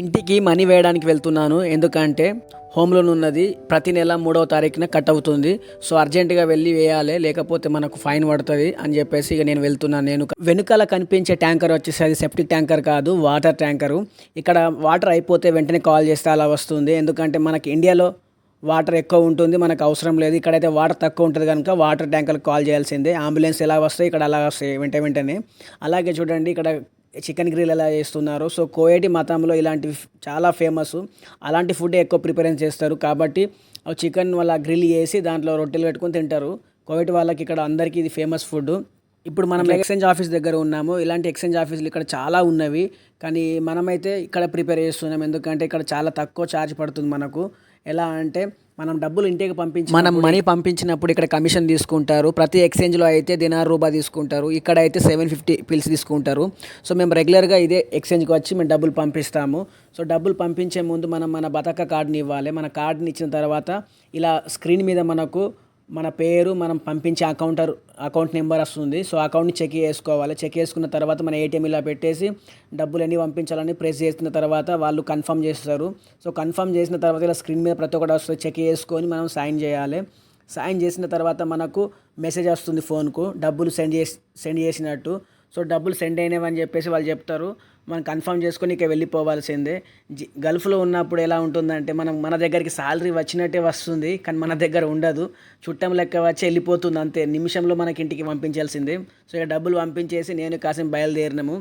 ఇంటికి మనీ వేయడానికి వెళ్తున్నాను. ఎందుకంటే హోమ్ లోన్ ఉన్నది. ప్రతి నెల 3వ తారీఖున కట్ అవుతుంది. సో అర్జెంటుగా వెళ్ళి వేయాలి, లేకపోతే మనకు ఫైన్ పడుతుంది అని చెప్పేసి ఇక నేను వెళ్తున్నాను. వెనుకాల కనిపించే ట్యాంకర్ వచ్చేసి అది సెప్టిక్ ట్యాంకర్ కాదు, వాటర్ ట్యాంకరు. ఇక్కడ వాటర్ అయిపోతే వెంటనే కాల్ చేస్తే అలా వస్తుంది. ఎందుకంటే మనకి ఇండియాలో వాటర్ ఎక్కువ ఉంటుంది, మనకు అవసరం లేదు. ఇక్కడైతే వాటర్ తక్కువ ఉంటుంది కనుక వాటర్ ట్యాంకర్కి కాల్ చేయాల్సిందే. అంబులెన్స్ ఎలా వస్తాయి ఇక్కడ అలా వస్తాయి వెంటనే. అలాగే చూడండి ఇక్కడ చికెన్ గ్రిల్ ఎలా చేస్తున్నారు. సో కోయేటి మతంలో ఇలాంటివి చాలా ఫేమస్. అలాంటి ఫుడ్ ఎక్కువ ప్రిఫరెన్స్ చేస్తారు. కాబట్టి చికెన్ వాళ్ళ గ్రిల్ చేసి దాంట్లో రొట్టెలు పెట్టుకొని తింటారు. కోయేటి వాళ్ళకి ఇక్కడ అందరికీ ఇది ఫేమస్ ఫుడ్. ఇప్పుడు మనం ఎక్స్చేంజ్ ఆఫీస్ దగ్గర ఉన్నాము. ఇలాంటి ఎక్స్చేంజ్ ఆఫీసులు ఇక్కడ చాలా ఉన్నవి, కానీ మనమైతే ఇక్కడ ప్రిపేర్ చేస్తున్నాం. ఎందుకంటే ఇక్కడ చాలా తక్కువ ఛార్జ్ పడుతుంది మనకు. ఎలా అంటే మనం డబ్బులు ఇంటికి మనం మనీ పంపించినప్పుడు ఇక్కడ కమిషన్ తీసుకుంటారు. ప్రతి ఎక్స్చేంజ్లో అయితే దినార్ రూపాయి తీసుకుంటారు, ఇక్కడ అయితే 750 పిల్స్ తీసుకుంటారు. సో మేము రెగ్యులర్గా ఇదే ఎక్స్చేంజ్కి వచ్చి మేము డబ్బులు పంపిస్తాము. సో డబ్బులు పంపించే ముందు మనం మన బతక కార్డుని ఇవ్వాలి. మన కార్డుని ఇచ్చిన తర్వాత ఇలా స్క్రీన్ మీద మనకు మన పేరు, మనం పంపించే అకౌంట్ నెంబర్ వస్తుంది. సో అకౌంట్ని చెక్ చేసుకోవాలి. చెక్ చేసుకున్న తర్వాత మన ఏటీఎం ఇలా పెట్టేసి డబ్బులు ఎన్ని పంపించాలని ప్రెస్ చేసిన తర్వాత వాళ్ళు కన్ఫర్మ్ చేస్తారు. సో కన్ఫర్మ్ చేసిన తర్వాత ఇలా స్క్రీన్ మీద ప్రతి ఒక్కటి వస్తుంది. చెక్ చేసుకొని మనం సైన్ చేయాలి. సైన్ చేసిన తర్వాత మనకు మెసేజ్ వస్తుంది ఫోన్కు, డబ్బులు సెండ్ చేసినట్టు. సో డబ్బులు సెండ్ అయినవని చెప్పేసి వాళ్ళు చెప్తారు. మనం కన్ఫర్మ్ చేసుకొని ఇక వెళ్ళిపోవాల్సిందే. గల్ఫ్లో ఉన్నప్పుడు ఎలా ఉంటుందంటే మన దగ్గరికి శాలరీ వచ్చినట్టే వస్తుంది, కానీ మన దగ్గర ఉండదు. చుట్టం లెక్క వచ్చి వెళ్ళిపోతుంది అంతే. నిమిషంలో మనకి ఇంటికి పంపించాల్సిందే. సో ఇక డబ్బులు పంపించేసి నేను కాసేపు బయలుదేరినాము.